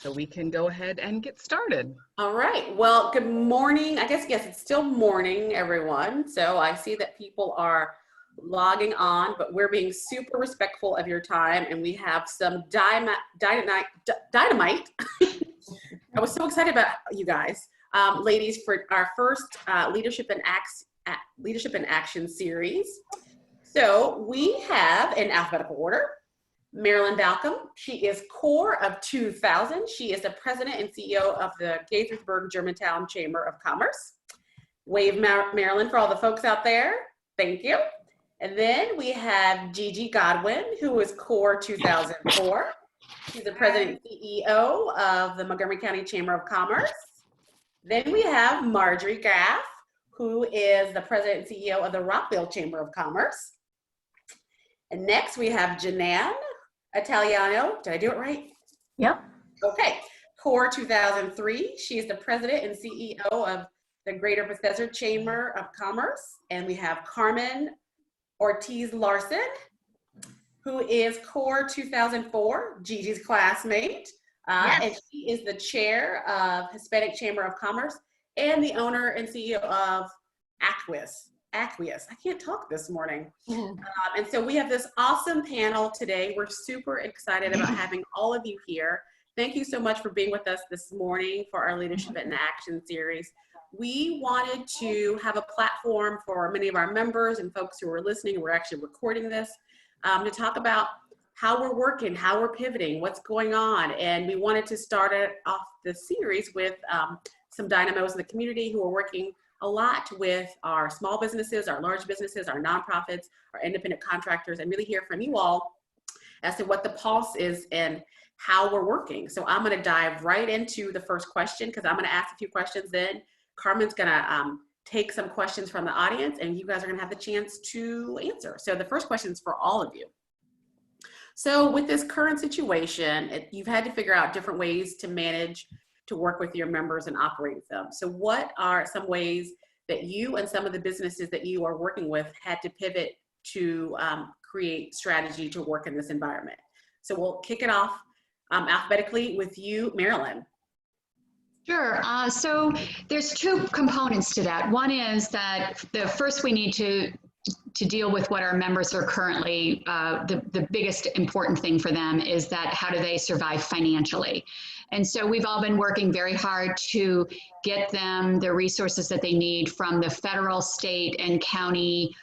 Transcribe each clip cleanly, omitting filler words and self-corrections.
So we can go ahead and get started. All right. Well, good morning. I guess, yes, it's still morning, everyone. So I see that people are logging on, but we're being super respectful of your time, and we have some dynamite. I was so excited about you guys, ladies, for our first Leadership in Action series. So we have, in alphabetical order, Marilyn Balcom. She is core of 2000. She is the president and CEO of the Gaithersburg Germantown Chamber of Commerce. Wave Marilyn for all the folks out there. Thank you. And then we have Gigi Godwin, who is core 2004. She's the president and CEO of the Montgomery County Chamber of Commerce. Then we have Marjorie Graff, who is the president and CEO of the Rockville Chamber of Commerce. And next we have Janan Italiano. Did I do it right? Yep. Okay. Core 2003. She's the president and CEO of the Greater Bethesda Chamber of Commerce. And we have Carmen Ortiz Larson, who is core 2004, Gigi's classmate. Yes. And she is the chair of Hispanic Chamber of Commerce and the owner and CEO of Acquiesce. I can't talk this morning. And so we have this awesome panel today. We're super excited about having all of you here. Thank you so much for being with us this morning for our Leadership in Action series. We wanted to have a platform for many of our members and folks who are listening. We're actually recording this to talk about how we're working, how we're pivoting, what's going on. And we wanted to start off the series with some dynamos in the community who are working a lot with our small businesses, our large businesses, our nonprofits, our independent contractors, and really hear from you all as to what the pulse is and how we're working. So I'm going to dive right into the first question because I'm going to ask a few questions. Then Carmen's going to take some questions from the audience, and you guys are going to have the chance to answer. So the first question is for all of you. So with this current situation, you've had to figure out different ways to manage, to work with your members and operate with them. So what are some ways that you and some of the businesses that you are working with had to pivot to create strategy to work in this environment? So we'll kick it off alphabetically with you, Marilyn. Sure. So there's two components to that. One is that the first we need to deal with what our members are currently, the biggest important thing for them is that how do they survive financially? And so we've all been working very hard to get them the resources that they need from the federal, state, and county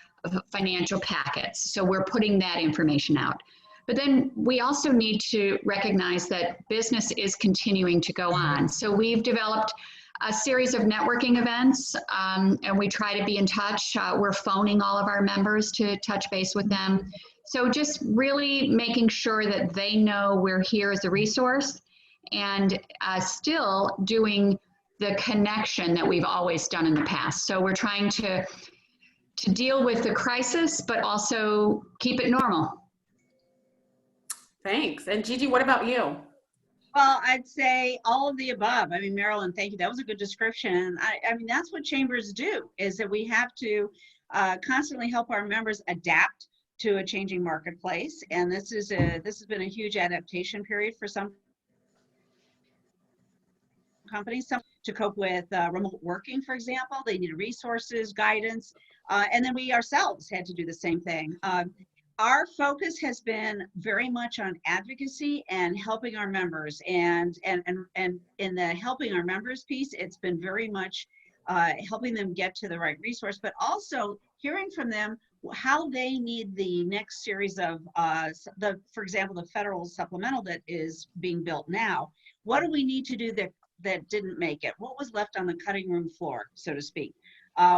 financial packets. So we're putting that information out. But then we also need to recognize that business is continuing to go on. So we've developed a series of networking events, and we try to be in touch. We're phoning all of our members to touch base with them. So just really making sure that they know we're here as a resource and still doing the connection that we've always done in the past. So we're trying to deal with the crisis, but also keep it normal. Thanks. And Gigi, what about you? Well, I'd say all of the above. I mean, Marilyn, thank you. That was a good description. I mean, that's what chambers do, is that we have to constantly help our members adapt to a changing marketplace. And this has been a huge adaptation period for some companies to cope with remote working, for example. They needed resources, guidance, and then we ourselves had to do the same thing. Our focus has been very much on advocacy and helping our members, and in the helping our members piece, it's been very much helping them get to the right resource, but also hearing from them how they need the next series of, for example, the federal supplemental that is being built now. What do we need to do that didn't make it? What was left on the cutting room floor, so to speak,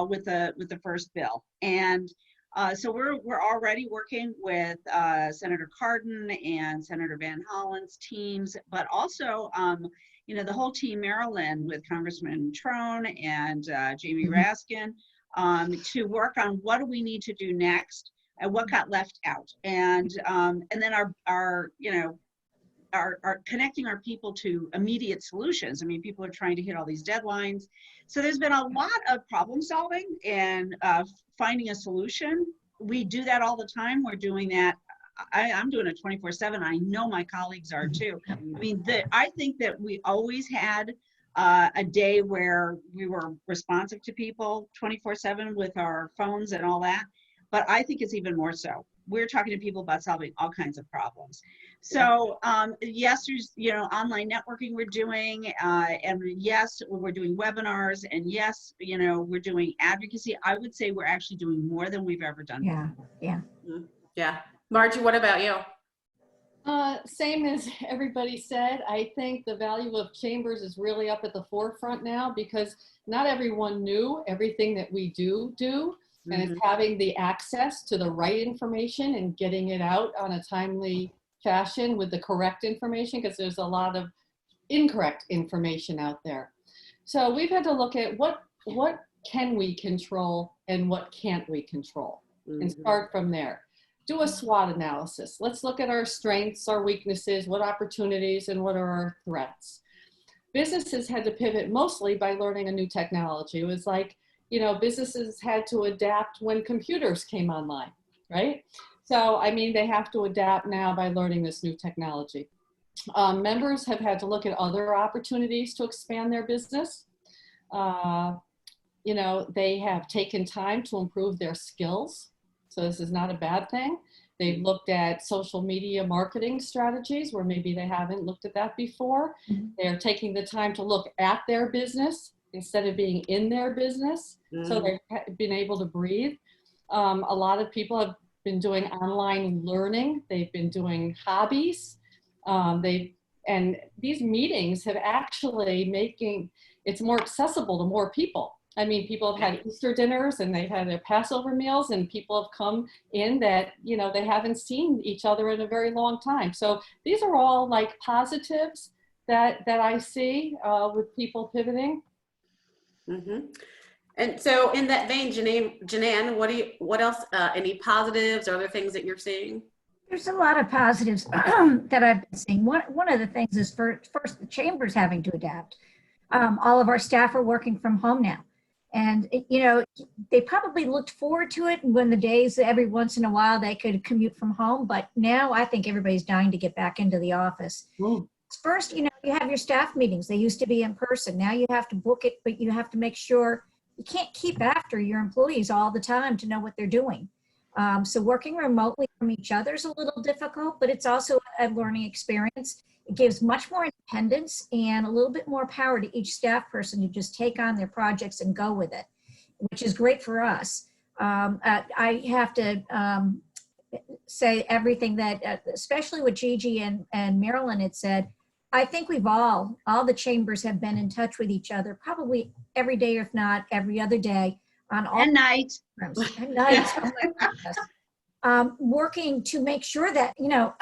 with the first bill? And so we're already working with Senator Cardin and Senator Van Hollen's teams, but also the whole team, Maryland, with Congressman Trone and Jamie Raskin, to work on what do we need to do next and what got left out, and then our connecting our people to immediate solutions. I mean, people are trying to hit all these deadlines. So there's been a lot of problem solving and finding a solution. We do that all the time. We're doing that I'm doing it 24/7. I know my colleagues are too. I mean, I think that we always had a day where we were responsive to people 24/7 with our phones and all that. But I think it's even more so. We're talking to people about solving all kinds of problems. So yes, there's, you know, online networking we're doing, and yes, we're doing webinars, and yes, you know, we're doing advocacy. I would say we're actually doing more than we've ever done. Yeah, yeah. Yeah. Margie, what about you? Same as everybody said. I think the value of chambers is really up at the forefront now, because not everyone knew everything that we do. And it's having the access to the right information and getting it out on a timely fashion with the correct information, because there's a lot of incorrect information out there. So we've had to look at what can we control and what can't we control, and start from there. Do a SWOT analysis. Let's look at our strengths, our weaknesses, what opportunities, and what are our threats. Businesses had to pivot mostly by learning a new technology. It was like, you know, businesses had to adapt when computers came online, right? So, I mean, they have to adapt now by learning this new technology. Members have had to look at other opportunities to expand their business. You know, they have taken time to improve their skills. So this is not a bad thing. They've looked at social media marketing strategies where maybe they haven't looked at that before. They're taking the time to look at their business instead of being in their business. So they've been able to breathe. A lot of people have been doing online learning. They've been doing hobbies. And these meetings have actually making it's more accessible to more people. I mean, people have had Easter dinners and they've had their Passover meals, and people have come in that, you know, they haven't seen each other in a very long time. So these are all like positives that I see with people pivoting. And so in that vein, Janann, what else, any positives or other things that you're seeing? There's a lot of positives that I've been seeing. One of the things is first the chamber's having to adapt. All of our staff are working from home now. And, you know, they probably looked forward to it when the days every once in a while they could commute from home. But now I think everybody's dying to get back into the office. First, you know, you have your staff meetings. They used to be in person. Now you have to book it, but you have to make sure you can't keep after your employees all the time to know what they're doing. So working remotely from each other is a little difficult, but it's also a learning experience. It gives much more independence and a little bit more power to each staff person to just take on their projects and go with it, which is great for us. I have to say everything that, especially what Gigi and Marilyn had said. I think we've all the chambers have been in touch with each other probably every day, if not every other day, on all night. And night. Oh my goodness. Working to make sure that, you know,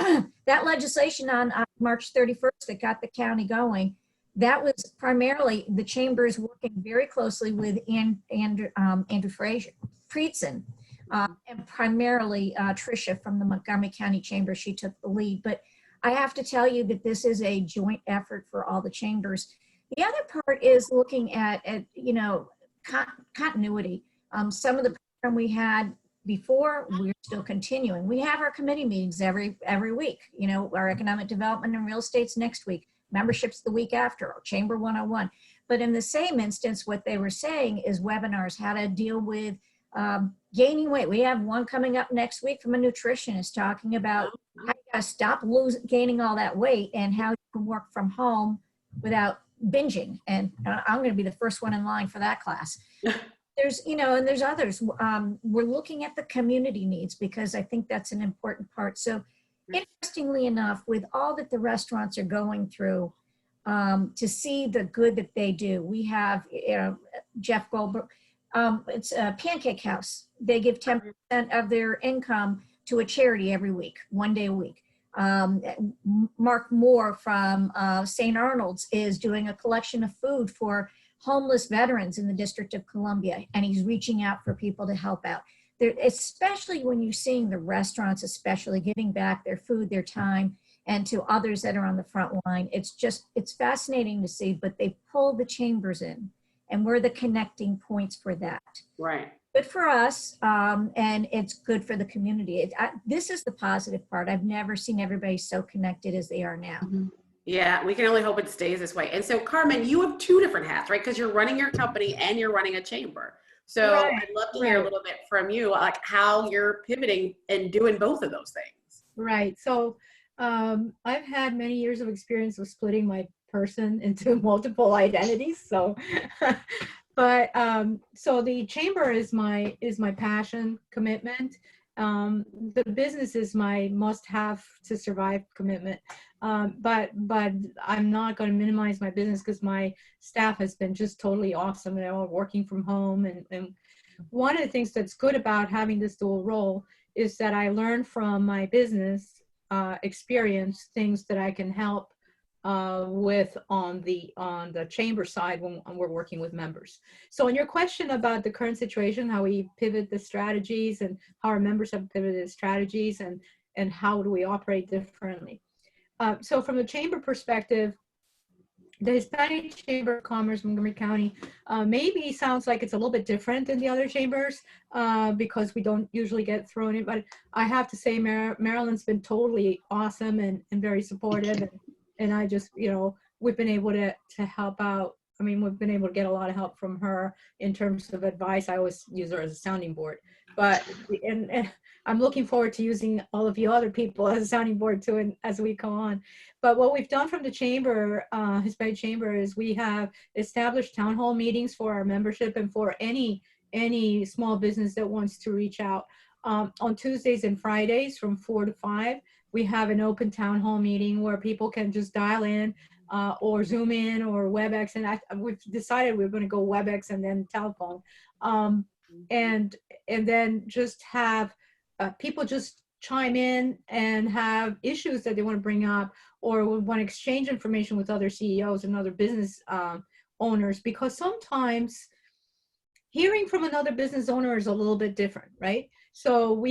that legislation on March 31st that got the county going, that was primarily the chambers working very closely with Andrew Friedson, and primarily Tricia from the Montgomery County Chamber. She took the lead. But I have to tell you that this is a joint effort for all the chambers. The other part is looking at you know, continuity. Some of the program we had before, we're still continuing. We have our committee meetings every week. You know, our economic development and real estate's next week, memberships the week after, or Chamber 101. But in the same instance, what they were saying is webinars, how to deal with gaining weight. We have one coming up next week from a nutritionist talking about how you gotta stop gaining all that weight and how you can work from home without binging. And I'm going to be the first one in line for that class. There's, you know, and there's others. We're looking at the community needs because I think that's an important part. So interestingly enough, with all that the restaurants are going through, to see the good that they do, we have, you know, Jeff Goldberg, it's a Pancake House. They give 10% of their income to a charity every week, 1 day a week. Mark Moore from St. Arnold's is doing a collection of food for homeless veterans in the District of Columbia, and he's reaching out for people to help out. There, especially when you're seeing the restaurants, especially giving back their food, their time, and to others that are on the front line. It's fascinating to see, but they pull the chambers in, and we're the connecting points for that. Right. good for us, and it's good for the community. This is the positive part. I've never seen everybody so connected as they are now. Yeah, we can only hope it stays this way. And so, Carmen, you have two different hats, right? Because you're running your company and you're running a chamber. So Right, I'd love to hear a little bit from you, like how you're pivoting and doing both of those things. Right. So I've had many years of experience of splitting my person into multiple identities. So, but so the chamber is my passion commitment. The business is my must-have to survive commitment. But I'm not going to minimize my business because my staff has been just totally awesome. They're all working from home, and one of the things that's good about having this dual role is that I learn from my business experience things that I can help with on the chamber side when we're working with members. So in your question about the current situation, how we pivot the strategies and how our members have pivoted strategies and how do we operate differently. So from the chamber perspective, the Hispanic Chamber of Commerce, Montgomery County, maybe sounds like it's a little bit different than the other chambers because we don't usually get thrown in. But I have to say, Marilyn's been totally awesome and very supportive. And I just, we've been able to help out. I mean, we've been able to get a lot of help from her in terms of advice. I always use her as a sounding board. But and I'm looking forward to using all of you other people as a sounding board too, and as we go on. But what we've done from the chamber, Hispanic Chamber, is we have established town hall meetings for our membership and for any small business that wants to reach out. On Tuesdays and Fridays from 4 to 5, we have an open town hall meeting where people can just dial in or Zoom in or WebEx. And we've decided we're going to go WebEx and then telephone. And then just have people just chime in and have issues that they want to bring up or want to exchange information with other CEOs and other business owners, because sometimes hearing from another business owner is a little bit different, right? So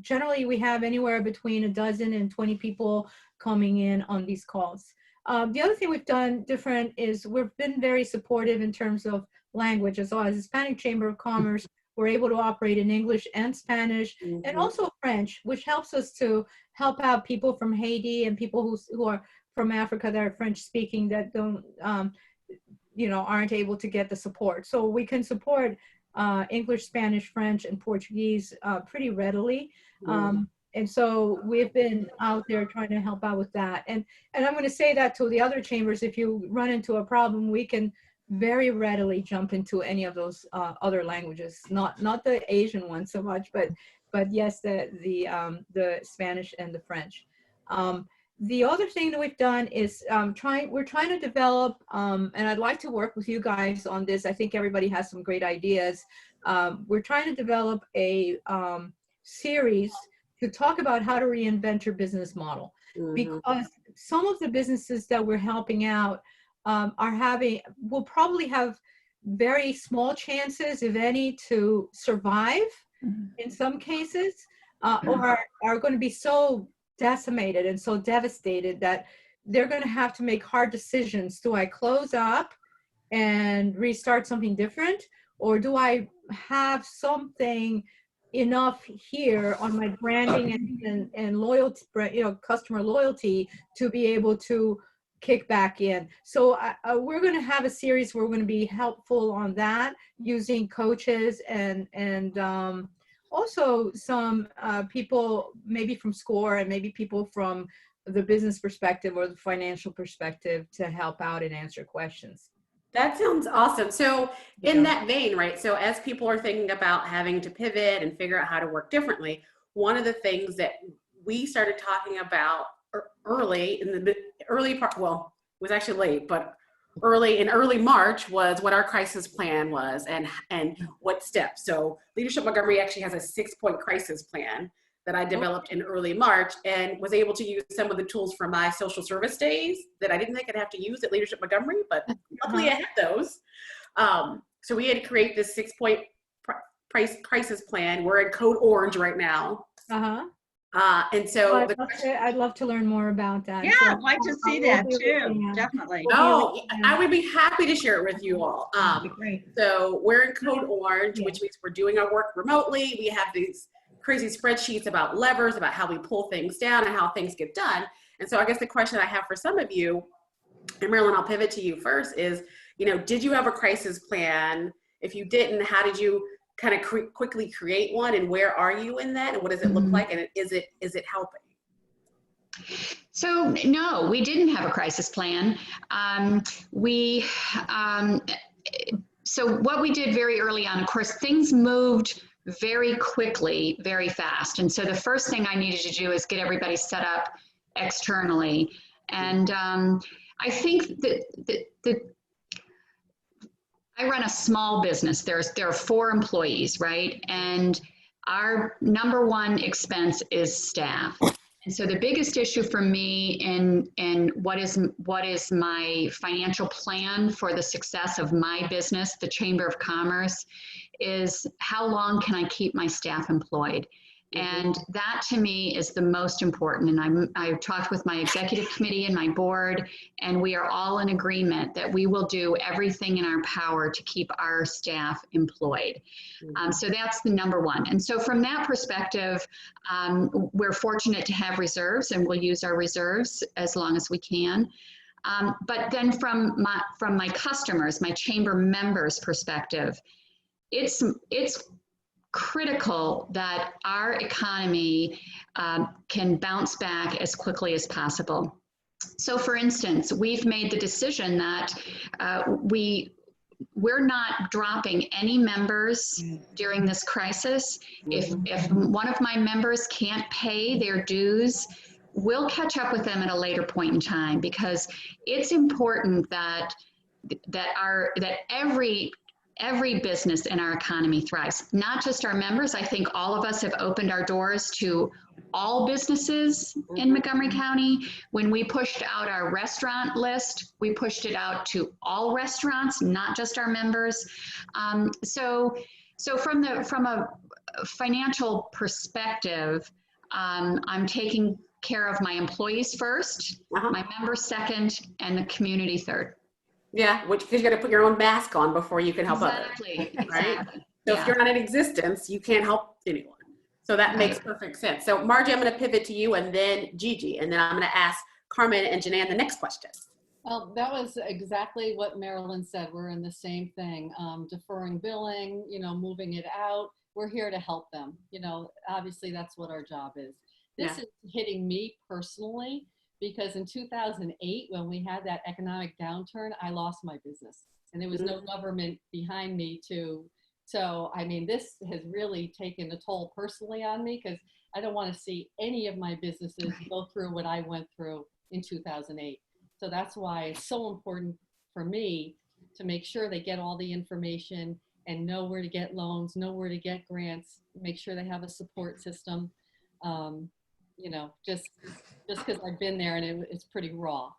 generally we have anywhere between a dozen and 20 people coming in on these calls. The other thing we've done different is we've been very supportive in terms of language. As well as Hispanic Chamber of Commerce, we're able to operate in English and Spanish and also French, which helps us to help out people from Haiti and people who are from Africa that are French speaking that don't, aren't able to get the support. So we can support English, Spanish, French, and Portuguese pretty readily. And so we've been out there trying to help out with that. And I'm going to say that to the other chambers, if you run into a problem, we can very readily jump into any of those other languages, not the Asian ones so much, but yes, the Spanish and the French. The other thing that we've done is we're trying to develop, and I'd like to work with you guys on this. I think everybody has some great ideas. We're trying to develop a series to talk about how to reinvent your business model, because some of the businesses that we're helping out will probably have very small chances, if any, to survive in some cases, or are going to be so decimated and so devastated that they're going to have to make hard decisions. Do I close up and restart something different, or do I have something enough here on my branding and loyalty, customer loyalty, to be able to kick back in? So we're going to have a series where we're going to be helpful on that, using coaches and also some people maybe from SCORE and maybe people from the business perspective or the financial perspective to help out and answer questions. That sounds awesome. So in that vein, right? So as people are thinking about having to pivot and figure out how to work differently, one of the things that we started talking about early in the early part, well, it was actually late, but early March was what our crisis plan was and what steps. So Leadership Montgomery actually has a 6-point crisis plan that I developed in early March, and was able to use some of the tools from my social service days that I didn't think I'd have to use at Leadership Montgomery, but luckily I had those. So we had to create this 6-point crisis plan. We're in code orange right now. And so I'd love to learn more about that. Yeah, So I'd like to see we'll that be too, looking at it. definitely. oh, I would be happy to share it with you all. That'd be great. So we're in code orange, Yeah. which means we're doing our work remotely. We have these crazy spreadsheets about levers, about how we pull things down and how things get done. And so I guess the question I have for some of you, and Marilyn, I'll pivot to you first, is, did you have a crisis plan? If you didn't, how did you kind of quickly create one, and where are you in that, and what does it look like, and is it helping? So no, we didn't have a crisis plan. So what we did very early on, of course, things moved very quickly, very fast. And so the first thing I needed to do is get everybody set up externally. And I think that I run a small business. There are 4 employees, right? And our number one expense is staff. And so the biggest issue for me in what is my financial plan for the success of my business, the Chamber of Commerce, is how long can I keep my staff employed? And that to me is the most important. And I've talked with my executive committee and my board, and we are all in agreement that we will do everything in our power to keep our staff employed. So that's the number one. And so from that perspective, we're fortunate to have reserves, and we'll use our reserves as long as we can. But then from my customers, my chamber members' perspective, it's critical that our economy can bounce back as quickly as possible. So for instance, we've made the decision that we're not dropping any members during this crisis. If one of my members can't pay their dues, we'll catch up with them at a later point in time, because it's important that every business in our economy thrives, not just our members. I think all of us have opened our doors to all businesses in Montgomery County. When we pushed out our restaurant list, we pushed it out to all restaurants, not just our members. So from a financial perspective, I'm taking care of my employees first, my members second, and the community third. Yeah, because you got to put your own mask on before you can help others. Right? Exactly. So if you're not in existence, you can't help anyone. So that makes perfect sense. So Margie, I'm going to pivot to you, and then Gigi, and then I'm going to ask Carmen and Janan the next question. Well, that was exactly what Marilyn said. We're in the same thing, deferring billing, moving it out. We're here to help them. Obviously that's what our job is. This is hitting me personally, because in 2008, when we had that economic downturn, I lost my business, and there was no government behind me so I mean, this has really taken a toll personally on me, because I don't want to see any of my businesses go through what I went through in 2008. So that's why it's so important for me to make sure they get all the information and know where to get loans, know where to get grants, make sure they have a support system. Just because I've been there, and it's pretty raw.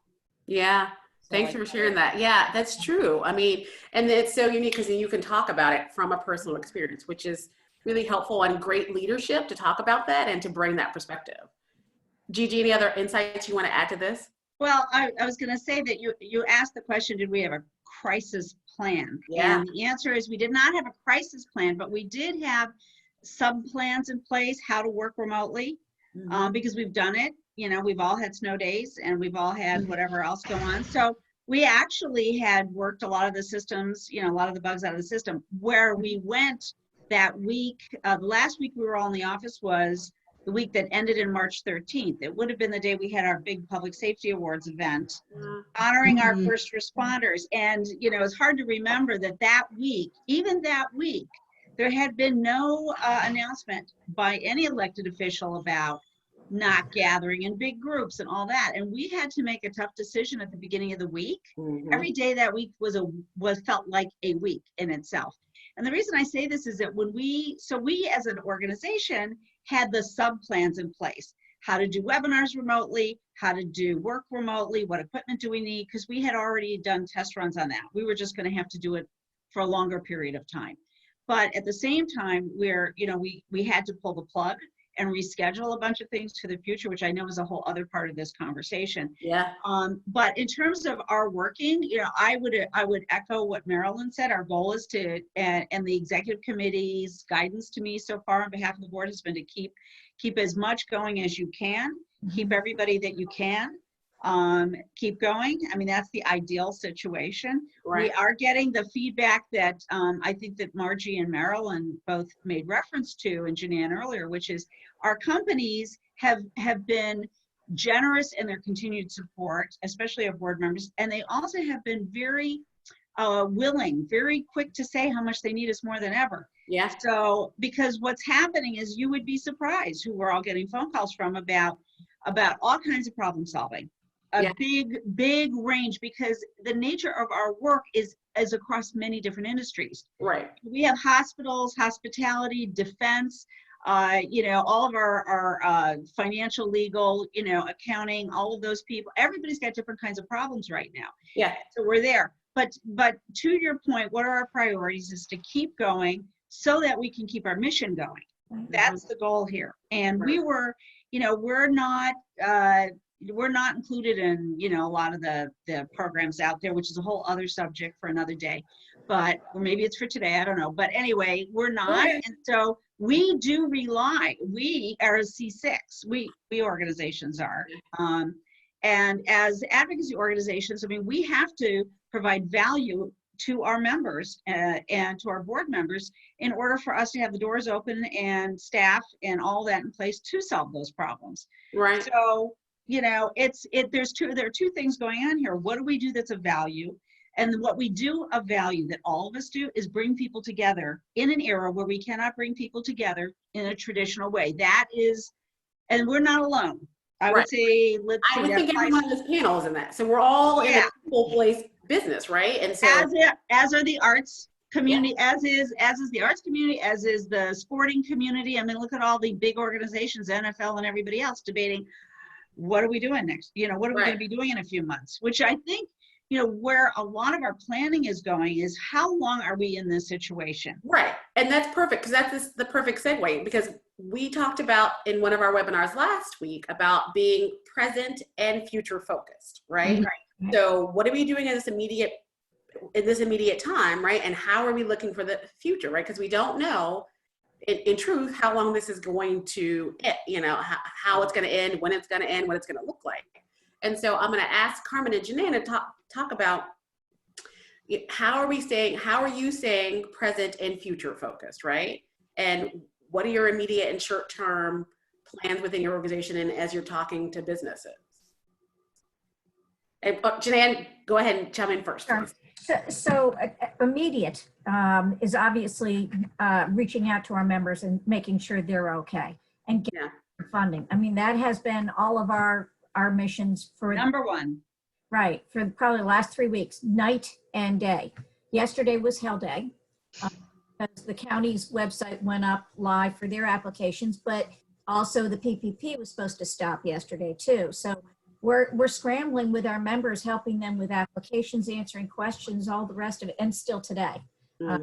Yeah. Thanks for sharing that. Yeah, that's true. I mean, and it's so unique because you can talk about it from a personal experience, which is really helpful, and great leadership to talk about that and to bring that perspective. Gigi, any other insights you want to add to this? Well, I was going to say that you asked the question, did we have a crisis plan? Yeah. And the answer is we did not have a crisis plan, but we did have sub plans in place, how to work remotely, because we've done it. We've all had snow days, and we've all had whatever else go on. So we actually had worked a lot of the systems, a lot of the bugs out of the system. Where we went that week, the last week we were all in the office was the week that ended in March 13th. It would have been the day we had our big public safety awards event, honoring our first responders. And, it's hard to remember that week, even that week, there had been no announcement by any elected official about not gathering in big groups and all that. And we had to make a tough decision at the beginning of the week. Every day that week felt like a week in itself. And the reason I say this is that we as an organization had the sub plans in place, how to do webinars remotely, how to do work remotely, what equipment do we need? Because we had already done test runs on that. We were just going to have to do it for a longer period of time. But at the same time, we had to pull the plug, and reschedule a bunch of things for the future, which I know is a whole other part of this conversation. Yeah. But in terms of our working, I would echo what Marilyn said. Our goal is to, and the executive committee's guidance to me so far on behalf of the board has been to keep as much going as you can, keep everybody that you can, keep going. I mean, that's the ideal situation. Right. We are getting the feedback that I think that Margie and Marilyn both made reference to, and Janann earlier, which is our companies have been generous in their continued support, especially our board members, and they also have been very willing, very quick to say how much they need us more than ever. Yeah. So, because what's happening is, you would be surprised who we're all getting phone calls from about all kinds of problem solving. A big range, because the nature of our work is across many different industries. Right. We have hospitals, hospitality, defense, all of our financial, legal, accounting, all of those people. Everybody's got different kinds of problems right now. Yeah. So we're there. But to your point, what are our priorities is to keep going so that we can keep our mission going. That's the goal here. And we were, we're not included in, a lot of the programs out there, which is a whole other subject for another day, or maybe it's for today, I don't know. But anyway, we're not. And so we do rely, we are a C6, we organizations are. And as advocacy organizations, I mean, we have to provide value to our members and to our board members in order for us to have the doors open and staff and all that in place to solve those problems. Right. So, there are two things going on here. What do we do that's of value? And what we do of value that all of us do is bring people together in an era where we cannot bring people together in a traditional way. That is, and we're not alone. I would say, I would think everyone on this panel is in that. So we're all in a full place business, right? And so as are the arts community, as is the arts community, as is the sporting community. I mean, look at all the big organizations, NFL and everybody else, debating what are we doing next? What are we going to be doing in a few months? Which I think, where a lot of our planning is going is, how long are we in this situation? Right. And that's perfect, because that's the perfect segue, because we talked about in one of our webinars last week about being present and future focused, right? Mm-hmm. So what are we doing in this immediate time, right? And how are we looking for the future, right? Because we don't know in truth how long this is going to end, how it's going to end, when it's going to end, what it's going to look like. And so I'm going to ask Carmen and Janann to talk about how are you staying present and future focused, right? And what are your immediate and short-term plans within your organization and as you're talking to businesses? And Janann, go ahead and chime in first. Sure. So immediate is obviously reaching out to our members and making sure they're okay and getting funding. I mean, that has been all of our missions for number one. Right, for probably the last 3 weeks, night and day. Yesterday was Hell Day. Because the county's website went up live for their applications, but also the PPP was supposed to stop yesterday too. So we're scrambling with our members, helping them with applications, answering questions, all the rest of it, and still today.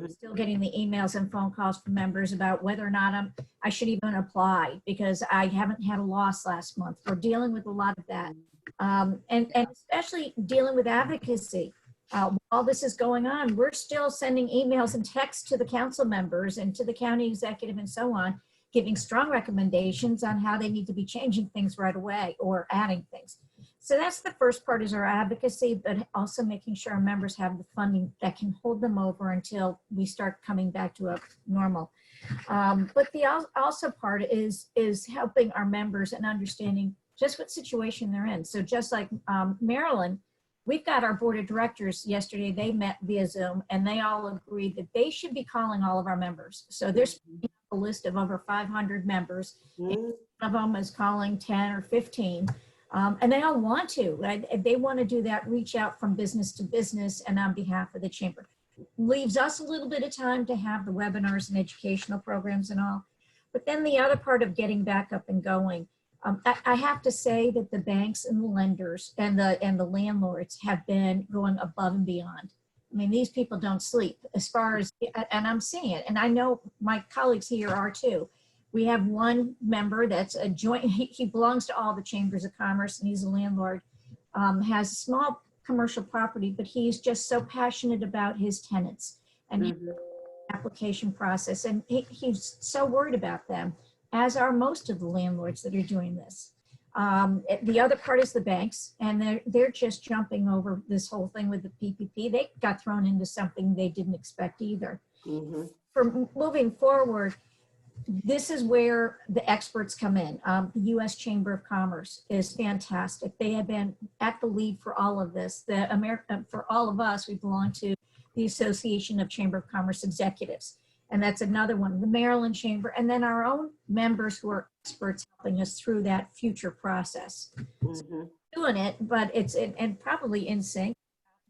Still getting the emails and phone calls from members about whether or not I should even apply because I haven't had a loss last month. We're dealing with a lot of that. And especially dealing with advocacy. While this is going on, we're still sending emails and texts to the council members and to the county executive and so on, giving strong recommendations on how they need to be changing things right away or adding things. So that's the first part, is our advocacy, but also making sure our members have the funding that can hold them over until we start coming back to a normal. But the also part is helping our members and understanding just what situation they're in. So just like Marilyn, we've got our board of directors yesterday, they met via Zoom and they all agreed that they should be calling all of our members. So there's a list of over 500 members. One of them is calling 10 or 15. And they all want to. They want to do that, reach out from business to business and on behalf of the chamber. Leaves us a little bit of time to have the webinars and educational programs and all. But then the other part of getting back up and going, I have to say that the banks and the lenders and the landlords have been going above and beyond. I mean, these people don't sleep as far as, and I'm seeing it, and I know my colleagues here are too. We have one member that's a joint, he belongs to all the chambers of commerce and he's a landlord, has a small commercial property, but he's just so passionate about his tenants and his application process. And he's so worried about them, as are most of the landlords that are doing this. The other part is the banks, and they're just jumping over this whole thing with the PPP. They got thrown into something they didn't expect either. For moving forward, this is where the experts come in. The U.S. Chamber of Commerce is fantastic. They have been at the lead for all of this. For all of us, we belong to the Association of Chamber of Commerce Executives. And that's another one, the Maryland Chamber, and then our own members who are experts helping us through that future process. So doing it, but it's and probably in sync.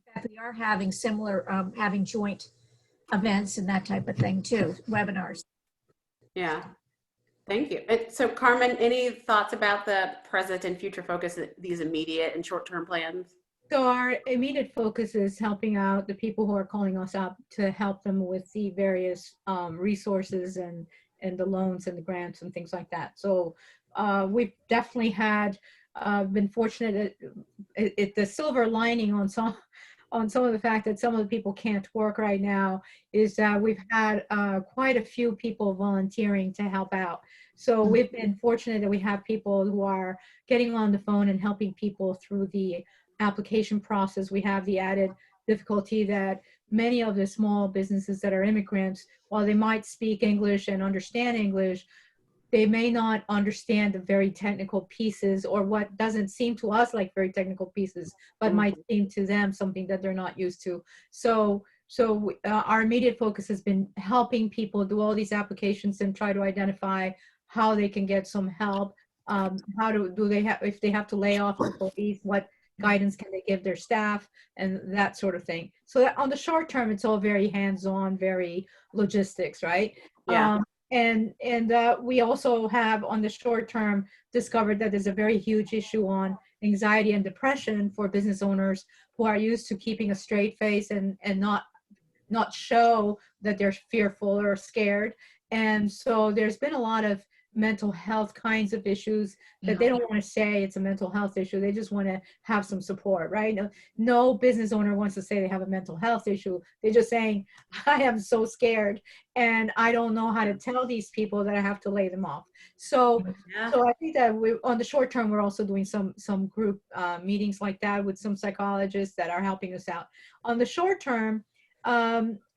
In fact, we are having similar, having joint events and that type of thing too, webinars. Yeah, thank you. So Carmen, any thoughts about the present and future focus, these immediate and short-term plans? So our immediate focus is helping out the people who are calling us up to help them with the various resources and the loans and the grants and things like that. So we've definitely had been fortunate at the silver lining on some of the fact that some of the people can't work right now is that we've had quite a few people volunteering to help out. So we've been fortunate that we have people who are getting on the phone and helping people through the application process. We have the added difficulty that many of the small businesses that are immigrants, while they might speak English and understand English, they may not understand the very technical pieces, or what doesn't seem to us like very technical pieces, but might seem to them something that they're not used to. So our immediate focus has been helping people do all these applications and try to identify how they can get some help. If they have to lay off employees, what guidance can they give their staff, and that sort of thing. So that on the short term, it's all very hands-on, very logistics, right? Yeah. And we also have on the short term discovered that there's a very huge issue on anxiety and depression for business owners who are used to keeping a straight face and not show that they're fearful or scared. And so there's been a lot of mental health kinds of issues that they don't want to say it's a mental health issue. They just want to have some support, right? No business owner wants to say they have a mental health issue. They're just saying, I am so scared and I don't know how to tell these people that I have to lay them off. So I think that on the short term, we're also doing some group meetings like that with some psychologists that are helping us out. On the short term,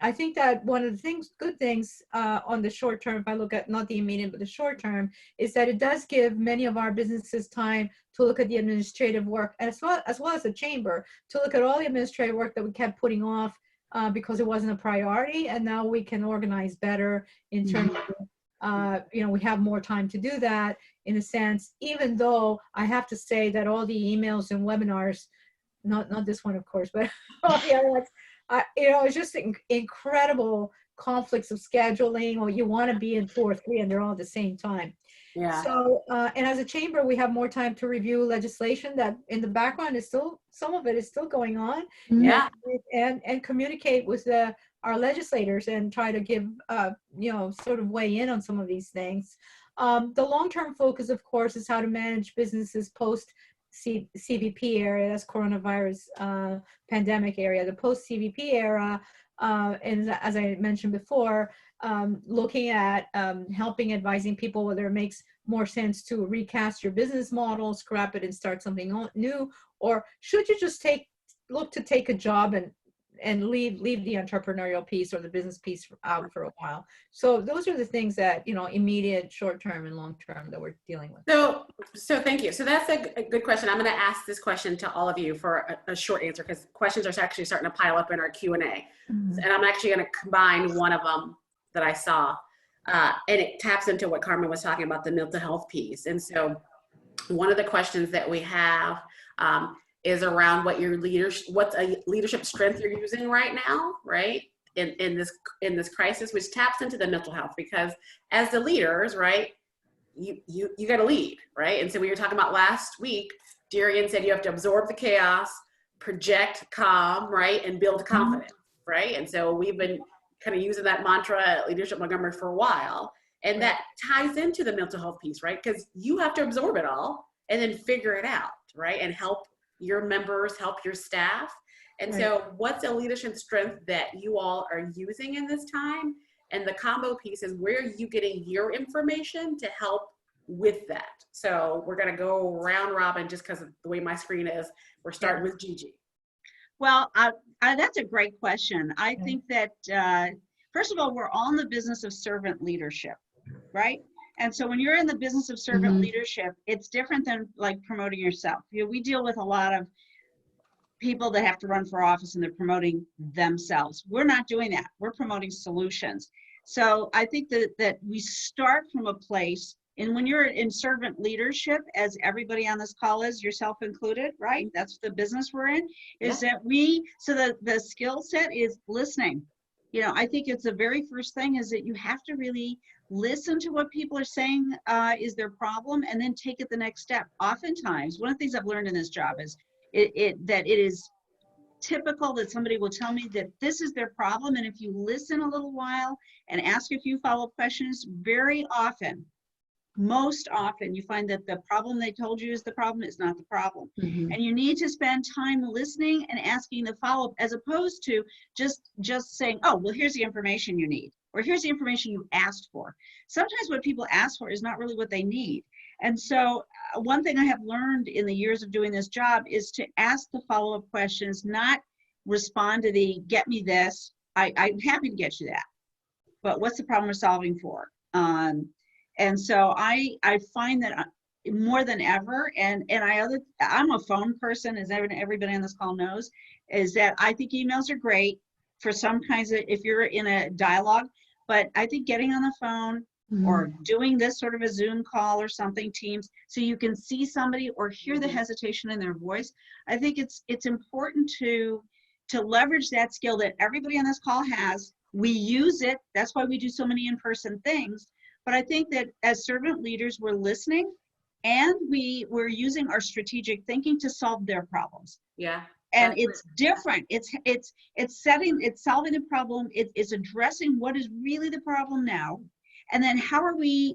I think that one of the good things on the short term, if I look at not the immediate, but the short term, is that it does give many of our businesses time to look at the administrative work, as well as the chamber, to look at all the administrative work that we kept putting off because it wasn't a priority. And now we can organize better in terms of, we have more time to do that in a sense, even though I have to say that all the emails and webinars, not this one, of course, but all the other ones, it's just incredible conflicts of scheduling, or you want to be in 2 or 3 and they're all at the same time. Yeah. So, and as a chamber, we have more time to review legislation that in the background is still, some of it is still going on. Yeah. And communicate with our legislators and try to give, sort of weigh in on some of these things. The long-term focus, of course, is how to manage businesses post CVP area, that's coronavirus pandemic area, the post-CVP era, and as I mentioned before, looking at helping advising people whether it makes more sense to recast your business model, scrap it and start something new, or should you just look to take a job and leave the entrepreneurial piece or the business piece out for a while. So those are the things that, immediate, short-term and long-term that we're dealing with. So thank you. So that's a good question. I'm going to ask this question to all of you for a short answer, because questions are actually starting to pile up in our Q&A. And I'm actually going to combine one of them that I saw, and it taps into what Carmen was talking about, the mental health piece. And so one of the questions that we have is around what's a leadership strength you're using right now, right? In this crisis, which taps into the mental health, because as the leaders, right, you got to lead, right? And so we were talking about last week, Darian said you have to absorb the chaos, project calm, right, and build confidence, right? And so we've been kind of using that mantra at Leadership Montgomery for a while. And that ties into the mental health piece, right? Because you have to absorb it all and then figure it out, right? And help your members, help your staff. And so what's a leadership strength that you all are using in this time? And the combo piece is, where are you getting your information to help with that? So we're going to go round robin just because of the way my screen is. We're starting with Gigi. Well, that's a great question. I think that, first of all, we're all in the business of servant leadership, right? And so when you're in the business of servant leadership, it's different than like promoting yourself. You know, we deal with a lot of people that have to run for office and they're promoting themselves. We're not doing that. We're promoting solutions. So I think that we start from a place, and when you're in servant leadership, as everybody on this call is, yourself included, right? That's the business we're in, is that so the skill set is listening. You know, I think it's the very first thing is that you have to really listen to what people are saying is their problem, and then take it the next step. Oftentimes, one of the things I've learned in this job is that it is typical that somebody will tell me that this is their problem, and if you listen a little while and ask a few follow-up questions, very often, most often, you find that the problem they told you is the problem is not the problem. And you need to spend time listening and asking the follow-up, as opposed to just saying, oh, well, here's the information you need, or here's the information you asked for. Sometimes what people ask for is not really what they need. And so one thing I have learned in the years of doing this job is to ask the follow-up questions, not respond to the get me this. I'm happy to get you that, but what's the problem we're solving for? And so I find that more than ever, and I'm a phone person, as everybody on this call knows, is that I think emails are great for some kinds of, if you're in a dialogue, but I think getting on the phone or doing this sort of a Zoom call or something, Teams, so you can see somebody or hear the hesitation in their voice. I think it's important to leverage that skill that everybody on this call has. We use it. That's why we do so many in-person things. But I think that as servant leaders, we're listening, and we're using our strategic thinking to solve their problems. Yeah. And it's different. It's solving the problem. It's addressing what is really the problem now. And then how are we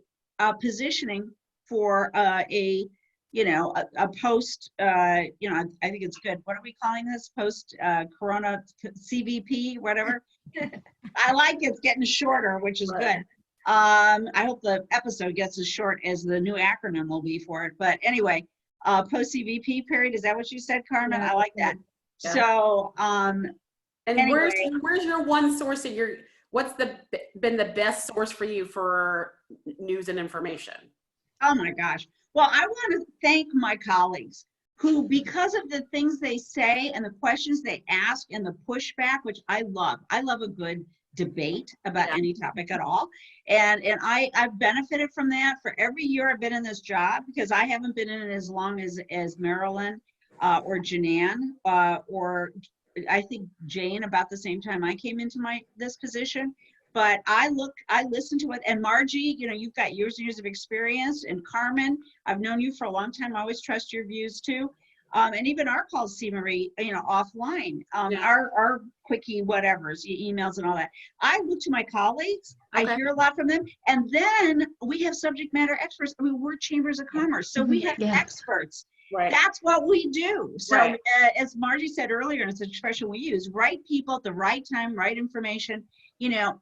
positioning for a post, I think it's good. What are we calling this? Post Corona CVP, whatever. I like it's getting shorter, which is good. I hope the episode gets as short as the new acronym will be for it. But anyway, post CVP period. Is that what you said, Carmen? I like that. Yeah. So, and anyway. where's your one source of what's been the best source for you for news and information? Oh my gosh. Well, I want to thank my colleagues who, because of the things they say and the questions they ask and the pushback, which I love a good debate about any topic at all. And I've benefited from that for every year I've been in this job, because I haven't been in it as long as Marilyn or Janan or I think Jane about the same time I came into this position. But I listen to it, and Margie, you've got years and years of experience, and Carmen, I've known you for a long time. I always trust your views too. And even our calls, C. Marie, offline, our quickie whatevers, emails and all that. I look to my colleagues, I hear a lot from them, and then we have subject matter experts. I mean, we're chambers of commerce, so we have experts. Right. That's what we do. So as Margie said earlier, and it's an expression we use, right people at the right time, right information.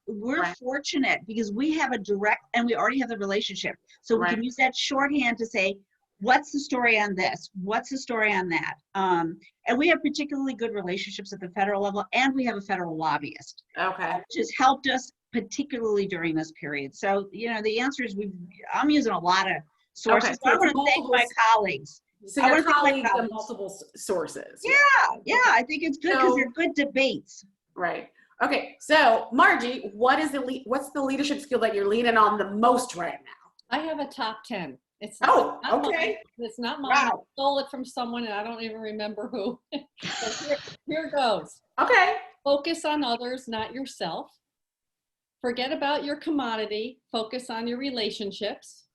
We're fortunate because we have a direct, and we already have the relationship. So we can use that shorthand to say, what's the story on this? What's the story on that? And we have particularly good relationships at the federal level, and we have a federal lobbyist. Okay. Which has helped us particularly during this period. So, the answer is I'm using a lot of sources. Okay. So I want to thank my colleagues. So your colleagues have multiple sources. Yeah, I think it's good because they're good debates. Right. Okay, so Margie, what's the leadership skill that you're leaning on the most right now? I have a top 10. It's not mine. It's not mine. Wow. I stole it from someone, and I don't even remember who. Here goes. Okay. Focus on others, not yourself. Forget about your commodity. Focus on your relationships.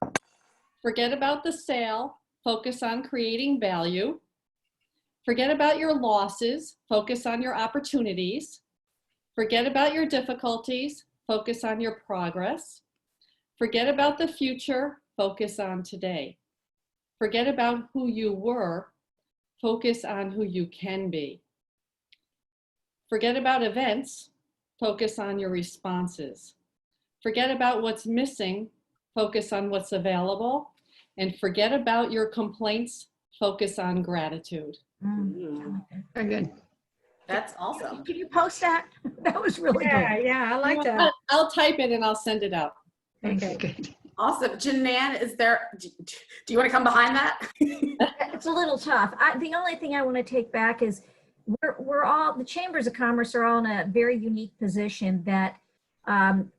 Forget about the sale. Focus on creating value. Forget about your losses. Focus on your opportunities. Forget about your difficulties. Focus on your progress. Forget about the future, focus on today. Forget about who you were, focus on who you can be. Forget about events, focus on your responses. Forget about what's missing, focus on what's available. And forget about your complaints, focus on gratitude. Very good. That's awesome. Can you post that? That was really Yeah, good. yeah, I like that. I'll type it and I'll send it out. Okay, good. Awesome. Janan, do you want to come behind that? It's a little tough. The only thing I want to take back is we're all, the chambers of commerce are all in a very unique position that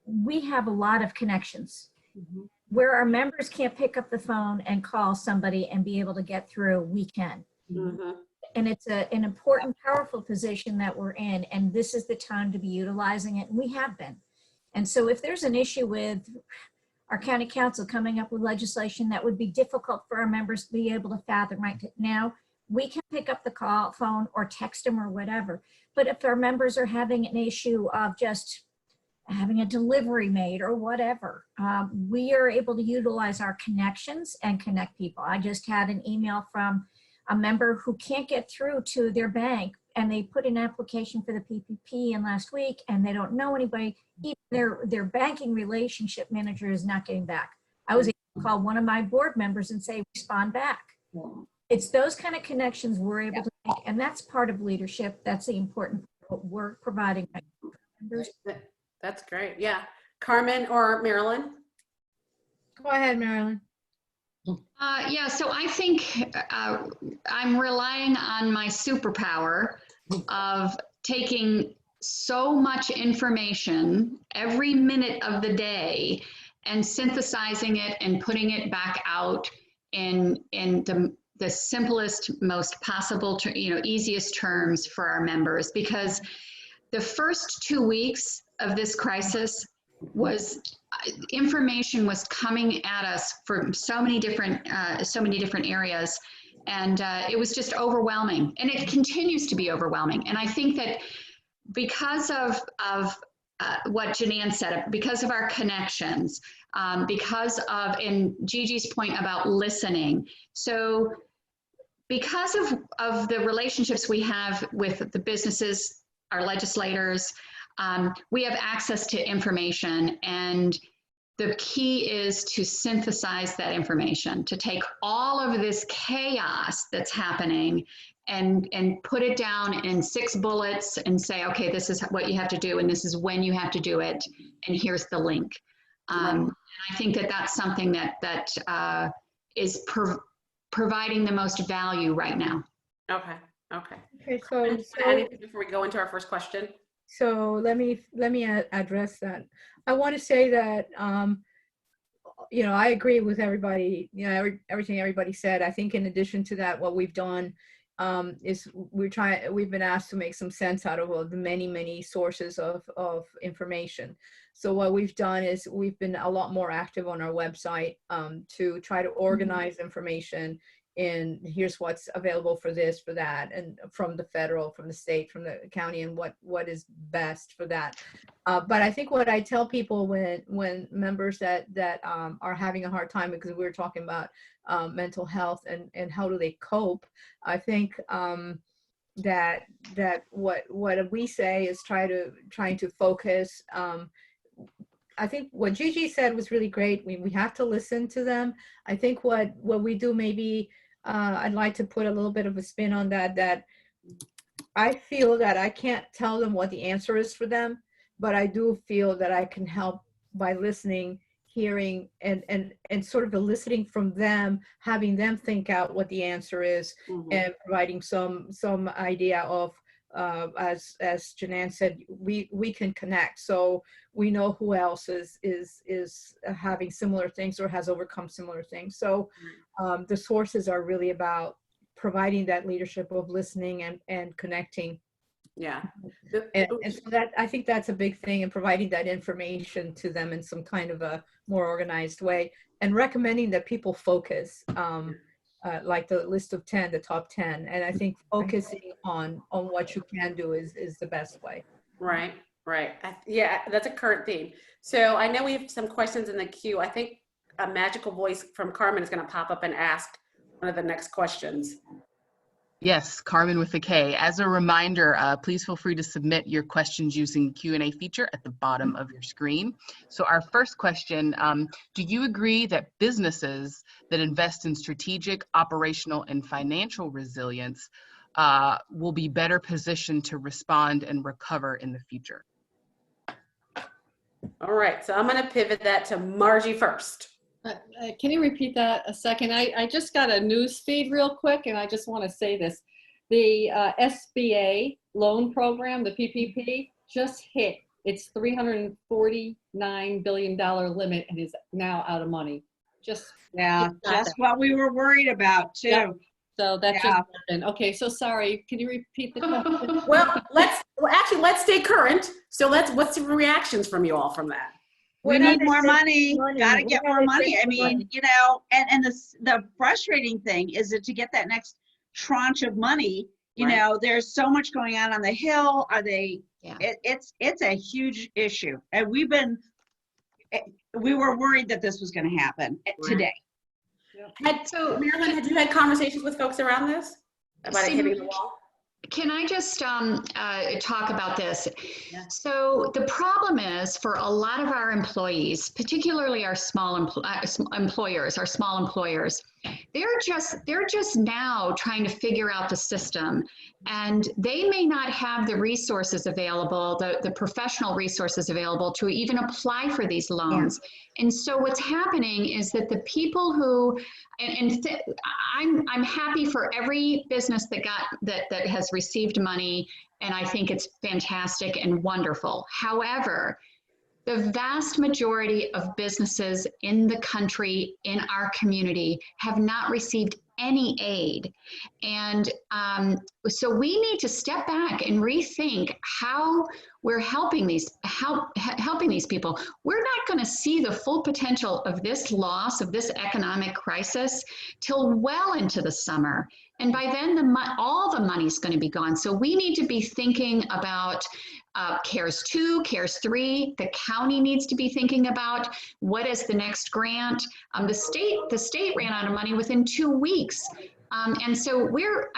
we have a lot of connections. Where our members can't pick up the phone and call somebody and be able to get through, we can. And it's an important, powerful position that we're in, and this is the time to be utilizing it, and we have been. And so if there's an issue with our county council coming up with legislation that would be difficult for our members to be able to fathom right now, we can pick up the phone or text them or whatever. But if our members are having an issue of just having a delivery made or whatever, we are able to utilize our connections and connect people. I just had an email from a member who can't get through to their bank, and they put an application for the PPP in last week, and they don't know anybody. Even their banking relationship manager is not getting back. I was able to call one of my board members and say, respond back. It's those kind of connections we're able to make, and that's part of leadership. That's the important part, what we're providing members. That's great. Yeah. Carmen or Marilyn? Go ahead, Marilyn. Yeah, so I think I'm relying on my superpower of taking so much information every minute of the day and synthesizing it and putting it back out in the simplest, most possible, easiest terms for our members. Because the first 2 weeks of this crisis was information was coming at us from so many different areas, and it was just overwhelming, and it continues to be overwhelming. And I think that because of what Janan said, because of our connections, because of, in Gigi's point about listening, so because of the relationships we have with the businesses, our legislators, we have access to information, and the key is to synthesize that information, to take all of this chaos that's happening and put it down in 6 bullets and say, okay, this is what you have to do, and this is when you have to do it, and here's the link. And I think that that's something that is providing the most value right now. Okay. Okay, so Anything before we go into our first question? So let me address that. I want to say that I agree with everybody. Everything everybody said. I think in addition to that, what we've done is we've been asked to make some sense out of the many sources of information. So what we've done is we've been a lot more active on our website to try to organize information. And here's what's available for this, for that, and from the federal, from the state, from the county, and what is best for that. But I think what I tell people when members that are having a hard time, because we were talking about mental health and how do they cope, I think that what we say is trying to focus. I think what Gigi said was really great. We have to listen to them. I think what we do, maybe I'd like to put a little bit of a spin on that I feel that I can't tell them what the answer is for them, but I do feel that I can help by listening, hearing, and sort of eliciting from them, having them think out what the answer is, and providing some idea of, as Janan said, we can connect. So we know who else is having similar things or has overcome similar things. So the sources are really about providing that leadership of listening and connecting. Yeah. And so that, I think that's a big thing, and providing that information to them in some kind of a more organized way, and recommending that people focus, like the list of 10, the top 10. And I think focusing on what you can do is the best way. Right. Right. Yeah, that's a current theme. So I know we have some questions in the queue. I think a magical voice from Carmen is going to pop up and ask one of the next questions. Yes, Carmen with a K. As a reminder, please feel free to submit your questions using the Q&A feature at the bottom of your screen. So our first question, do you agree that businesses that invest in strategic, operational, and financial resilience will be better positioned to respond and recover in the future? All right, so I'm going to pivot that to Margie first. Can you repeat that a second? I just got a news feed real quick, and I just want to say this. The SBA loan program, the PPP, just hit its $349 billion limit and is now out of money. Just what we were worried about too. Yep. So that just happened. Okay, so sorry. Can you repeat the question? Well, let's stay current. So what's the reactions from you all from that? We need more money. Gotta get more money. I mean, you know, and the frustrating thing is that to get that next tranche of money, you know, there's so much going on the Hill. It's a huge issue. And we were worried that this was going to happen today. So Marilyn, had you had conversations with folks around this about it hitting the wall? Can I just talk about this? Yeah. So the problem is for a lot of our employees, particularly our small employers, they're just now trying to figure out the system, and they may not have the resources available, the professional resources available to even apply for these loans. Yeah. And so what's happening is that the people who, I'm happy for every business that has received money, and I think it's fantastic and wonderful. However, the vast majority of businesses in the country, in our community, have not received any aid. And so we need to step back and rethink how we're helping these people. We're not going to see the full potential of this loss, of this economic crisis, till well into the summer. And by then, all the money's going to be gone. So we need to be thinking about CARES 2, CARES 3. The county needs to be thinking about what is the next grant. The state ran out of money within 2 weeks. And so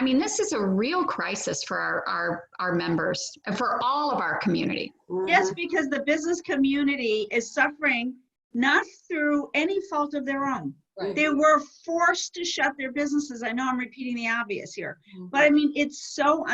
this is a real crisis for our members, for all of our community. Yes, because the business community is suffering not through any fault of their own. Right. They were forced to shut their businesses. I know I'm repeating the obvious here, but I mean, it's so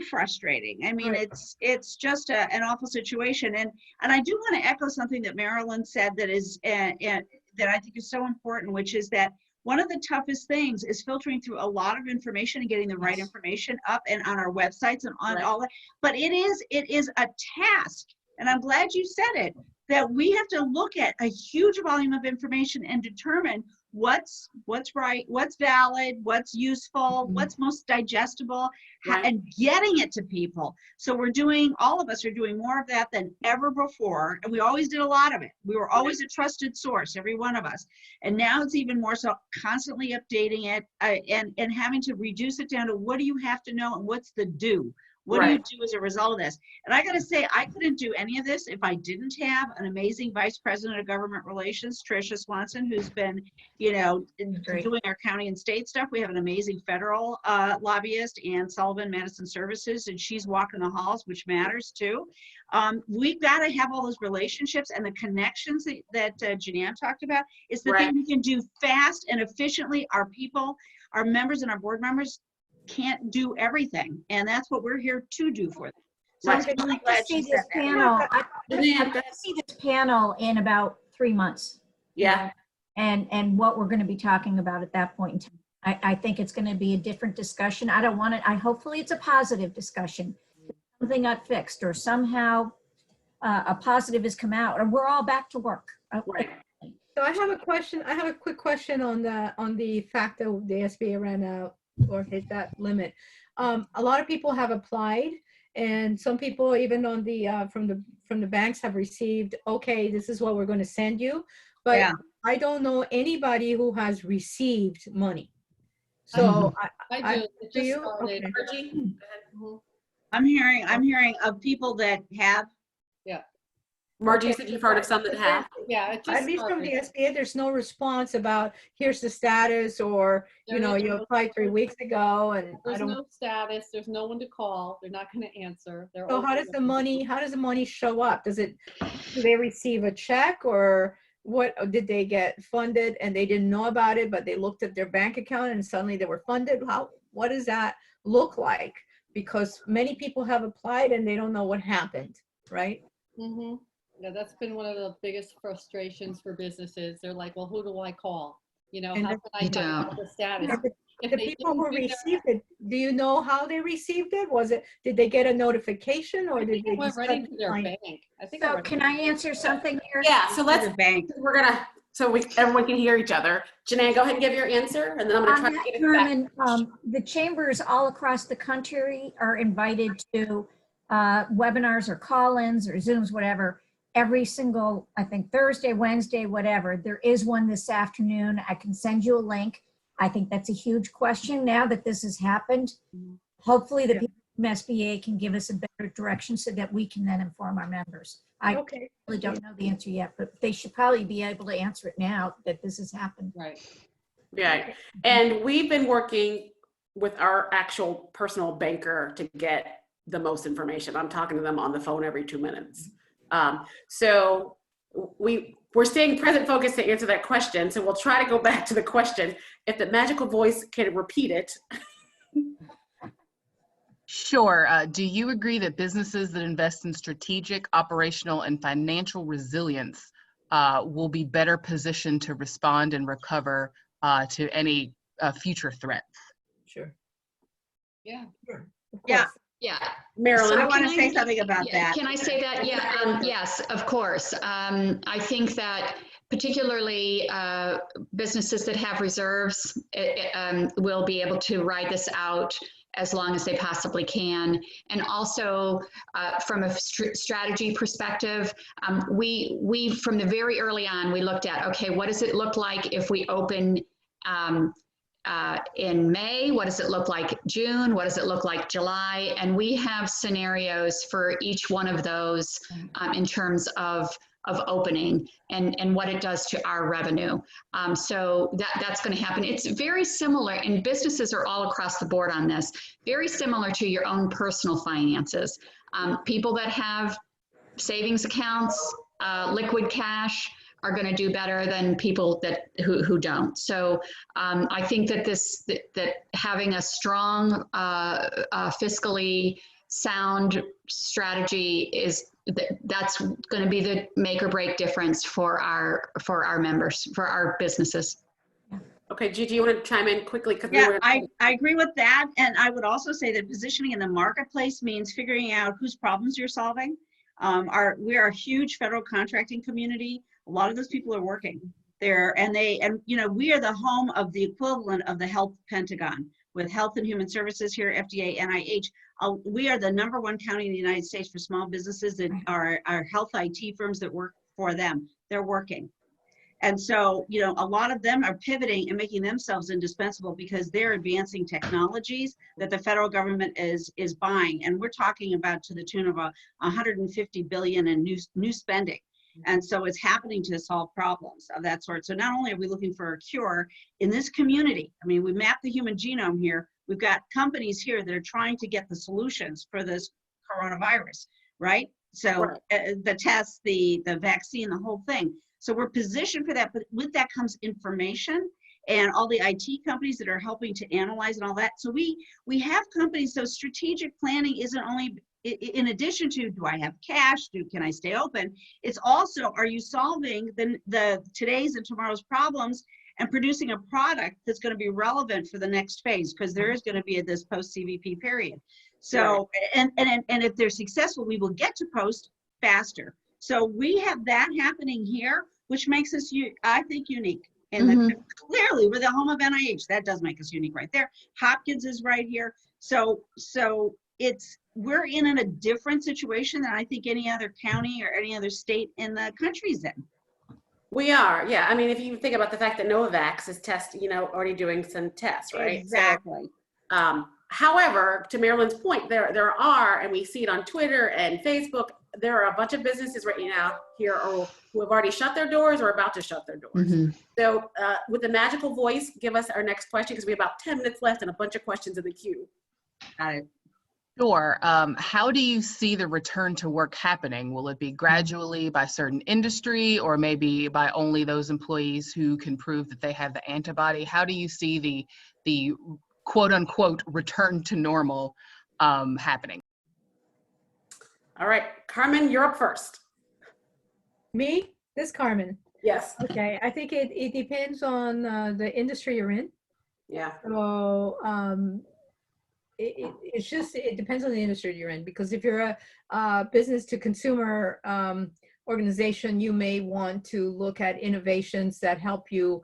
frustrating. I mean, it's just an awful situation. And I do want to echo something that Marilyn said that is that I think is so important, which is that one of the toughest things is filtering through a lot of information and getting the right information up and on our websites and on all that. But it is a task, and I'm glad you said it, that we have to look at a huge volume of information and determine what's right, what's valid, what's useful, what's most digestible, and getting it to people. So all of us are doing more of that than ever before. And we always did a lot of it. We were always a trusted source, every one of us. And now it's even more so, constantly updating it and having to reduce it down to what do you have to know and what's the do. What do you do as a result of this? And I got to say, I couldn't do any of this if I didn't have an amazing Vice President of Government Relations, Tricia Swanson, who's been, doing our county and state stuff. We have an amazing federal lobbyist, Ann Sullivan, Madison Services, and she's walking the halls, which matters too. We've got to have all those relationships and the connections that Jeanne talked about. It's the thing we can do fast and efficiently. Our people, our members and our board members can't do everything, and that's what we're here to do for them. So I'm really glad see this panel. I'd like to see this panel in about 3 months. Yeah. And what we're going to be talking about at that point in time. I think it's going to be a different discussion. I don't want it. Hopefully it's a positive discussion. Something got fixed, or somehow a positive has come out, or we're all back to work. Right. So I have a question. I have a quick question on the fact that the SBA ran out or hit that limit. A lot of people have applied, and some people even on the from the banks have received, okay, this is what we're going to send you, but I don't know anybody who has received money. So I do. Do you? Okay. I'm hearing of people that have. Margie, you said you've heard of some that have. Yeah, it just At least from the started. SBA, there's no response about here's the status, or There you is you no applied 3 status. weeks ago, and I There's don't. no status. There's no one to call. They're not going to answer. They're So how does the money show up? Do they receive a check, or what? Did they get funded and they didn't know about it, but they looked at their bank account and suddenly they were funded? What does that look like? Because many people have applied and they don't know what happened, right? Mm-hmm. Yeah, that's been one of the biggest frustrations for businesses. They're like, well, who do I call? How And can I find out the status? Yeah, If the they people didn't who do their- received it, do you know how they received it? Did they get a notification, or did they It went just right cut into the their line? bank. I think. So can I answer something here? Yeah, so let's, The bank. everyone can hear each other. Janae, go ahead and give your answer, and then I'm gonna try to get it back. Carmen, the chambers all across the country are invited to webinars or call-ins or Zooms, whatever, every single, I think, Thursday, Wednesday, whatever. There is one this afternoon. I can send you a link. I think that's a huge question now that this has happened. Hopefully the people from SBA can give us a better direction so that we can then inform our members. I Okay. really don't know the answer yet, but they should probably be able to answer it now that this has happened. Right. Yeah, and we've been working with our actual personal banker to get the most information. I'm talking to them on the phone every 2 minutes. So we're staying present focused to answer that question. So we'll try to go back to the question. If the magical voice can repeat it. Sure. Do you agree that businesses that invest in strategic, operational, and financial resilience will be better positioned to respond and recover to any future threats? Sure. Yeah. Sure. Yeah. Yeah. Marilyn, I want to Can say something about Yeah, that. can I say that? Yeah, yes, of course. I think that particularly businesses that have reserves will be able to ride this out as long as they possibly can. And also from a strategy perspective, we from the very early on, we looked at, okay, what does it look like if we open in May? What does it look like June? What does it look like July? And we have scenarios for each one of those in terms of opening and what it does to our revenue. So that's going to happen. It's very similar, and businesses are all across the board on this, very similar to your own personal finances. People that have savings accounts, liquid cash, are going to do better than people who don't. So I think that that having a strong fiscally sound strategy that's going to be the make or break difference for our members, for our businesses. okay, Gigi, you want to chime in quickly? Yeah, I agree with that. And I would also say that positioning in the marketplace means figuring out whose problems you're solving. We are a huge federal contracting community. A lot of those people are working there, and we are the home of the equivalent of the health Pentagon with Health and Human Services here, FDA, NIH. We are the #1 county in the United States for small businesses that are health IT firms that work for them. They're working. And so, a lot of them are pivoting and making themselves indispensable because they're advancing technologies that the federal government is buying. And we're talking about to the tune of $150 billion in new spending. And so it's happening to solve problems of that sort. So not only are we looking for a cure in this community, I mean, we mapped the human genome here. We've got companies here that are trying to get the solutions for this coronavirus, right? So the tests, the vaccine, the whole thing. So we're positioned for that, but with that comes information and all the IT companies that are helping to analyze and all that. So we have companies, so strategic planning isn't only in addition to, do I have cash? Can I stay open? It's also, are you solving the today's and tomorrow's problems and producing a product that's going to be relevant for the next phase? Because there is going to be this post-CVP period. So, and if they're successful, we will get to post faster. So we have that happening here, which makes us, I think, unique. And clearly, we're the home of NIH. That does make us unique right there. Hopkins is right here. So we're in a different situation than I think any other county or any other state in the country's in. We are, yeah. I mean, if you think about the fact that Novavax is already doing some tests, right? Exactly. So, However, to Marilyn's point, there are, and we see it on Twitter and Facebook, there are a bunch of businesses right now here who have already shut their doors or about to shut their doors. Mm-hmm. So with the magical voice, give us our next question, because we have about 10 minutes left and a bunch of questions in the queue. Got it. Sure. How do you see the return to work happening? Will it be gradually by certain industry, or maybe by only those employees who can prove that they have the antibody? How do you see the quote unquote return to normal happening? All right, Carmen, you're up first. Me? This Carmen. Yes. Okay, I think it depends on the industry you're in. Yeah. So it depends on the industry you're in, because if you're a business to consumer organization, you may want to look at innovations that help you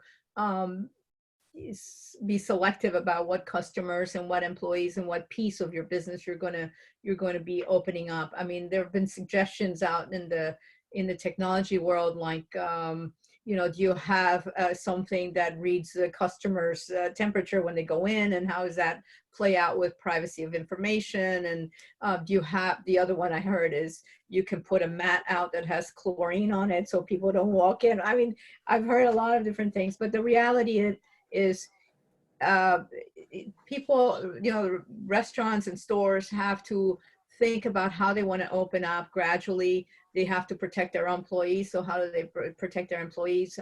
be selective about what customers and what employees and what piece of your business you're going to be opening up. I mean, there have been suggestions out in the technology world, like you know, do you have something that reads the customer's temperature when they go in, and how does that play out with privacy of information? And do you have, the other one I heard is you can put a mat out that has chlorine on it so people don't walk in. I mean, I've heard a lot of different things, but the reality is people, you know, restaurants and stores have to think about how they want to open up gradually. They have to protect their employees. So how do they protect their employees?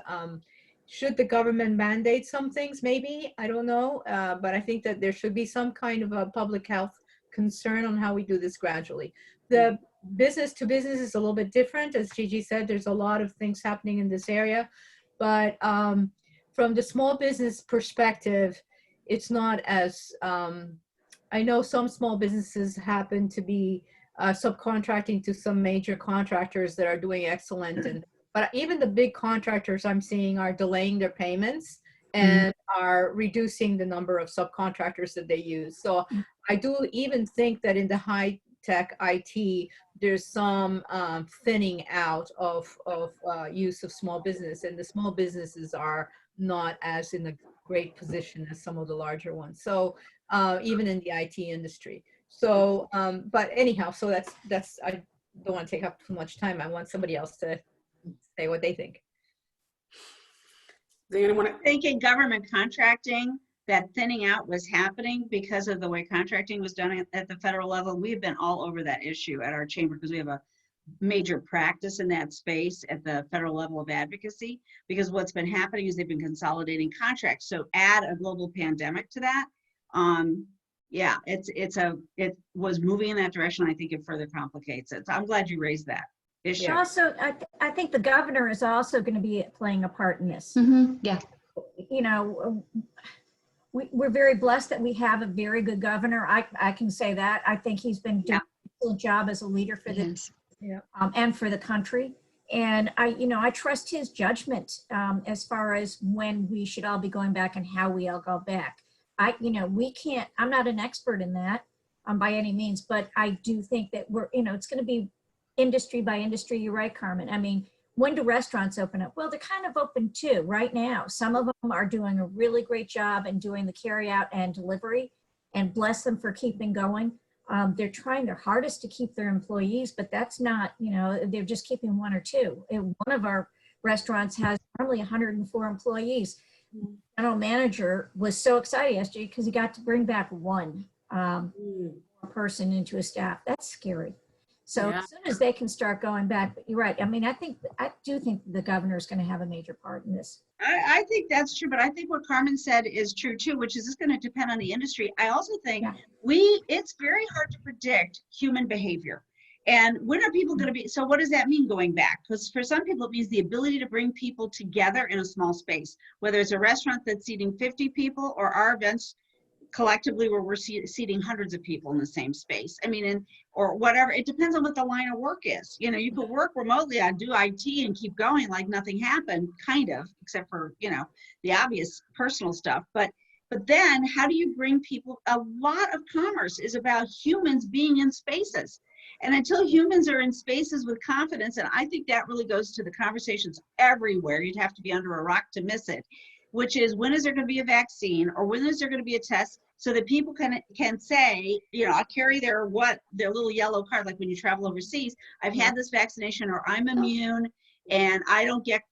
Should the government mandate some things? Maybe, I don't know. But I think that there should be some kind of a public health concern on how we do this gradually. The business to business is a little bit different. As Gigi said, there's a lot of things happening in this area. But from the small business perspective, it's not as, I know some small businesses happen to be subcontracting to some major contractors that are doing excellent. But even the big contractors I'm seeing are delaying their payments and are reducing the number of subcontractors that they use. So I do even think that in the high tech IT, there's some thinning out of use of small business, and the small businesses are not as in a great position as some of the larger ones. So even in the IT industry. So, but anyhow, so that's, I don't want to take up too much time. I want somebody else to say what they think. Does anyone I think in government contracting, that thinning out was happening because of the way contracting was done at the federal level. We've been all over that issue at our chamber because we have a major practice in that space at the federal level of advocacy, because what's been happening is they've been consolidating contracts. So add a global pandemic to that. Yeah, it was moving in that direction. I think it further complicates it. So I'm glad you raised that issue. Also, I think the governor is also going to be playing a part in this. Mm-hmm. Yeah. You know, we're very blessed that we have a very good governor. I can say that. I think he's been doing a good job as a leader for this and for the country. And I trust his judgment as far as when we should all be going back and how we all go back. We can't, I'm not an expert in that by any means, but I do think that it's going to be industry by industry. You're right, Carmen. I mean, when do restaurants open up? Well, they're kind of open too right now. Some of them are doing a really great job and doing the carry out and delivery, and bless them for keeping going. They're trying their hardest to keep their employees, but that's not, they're just keeping one or two. And one of our restaurants has normally 104 employees. General manager was so excited yesterday because he got to bring back one person into his staff. That's scary. So as soon as they can start going back, but you're right. I mean, I do think the governor is going to have a major part in this. I think that's true, but I think what Carmen said is true too, which is it's going to depend on the industry. I also think it's very hard to predict human behavior. And when are people going to be, so what does that mean going back? Because for some people, it means the ability to bring people together in a small space, whether it's a restaurant that's seating 50 people or our events collectively where we're seating hundreds of people in the same space. I mean, or whatever, it depends on what the line of work is. You could work remotely, I'd do IT and keep going like nothing happened, kind of, except for, the obvious personal stuff. But then how do you bring people? A lot of commerce is about humans being in spaces. And until humans are in spaces with confidence, and I think that really goes to the conversations everywhere, you'd have to be under a rock to miss it, which is when is there going to be a vaccine, or when is there going to be a test so that people can say, you know, I'll carry their little yellow card, like when you travel overseas, I've had this vaccination, or I'm immune and I don't get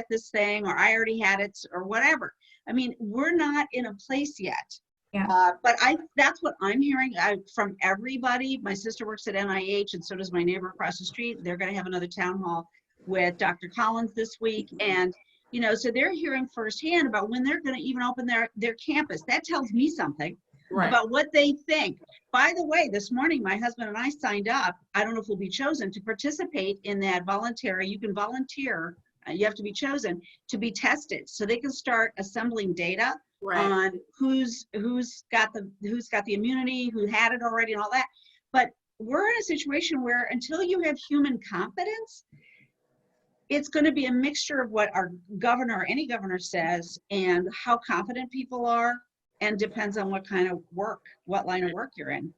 this thing, or I already had it, or whatever. I mean, we're not in a place yet. Yeah. But that's what I'm hearing from everybody. My sister works at NIH, and so does my neighbor across the street. They're going to have another town hall with Dr. Collins this week. And, you know, so they're hearing firsthand about when they're going to even open their campus. That tells me something about what they think. By the way, this morning, my husband and I signed up. I don't know if we'll be chosen to participate in that voluntary. You can volunteer. You have to be chosen to be tested, so they can start assembling data on who's got the immunity, who had it already, and all that. But we're in a situation where until you have human confidence, it's going to be a mixture of what our governor or any governor says and how confident people are, and depends on what kind of work, what line of work you're in.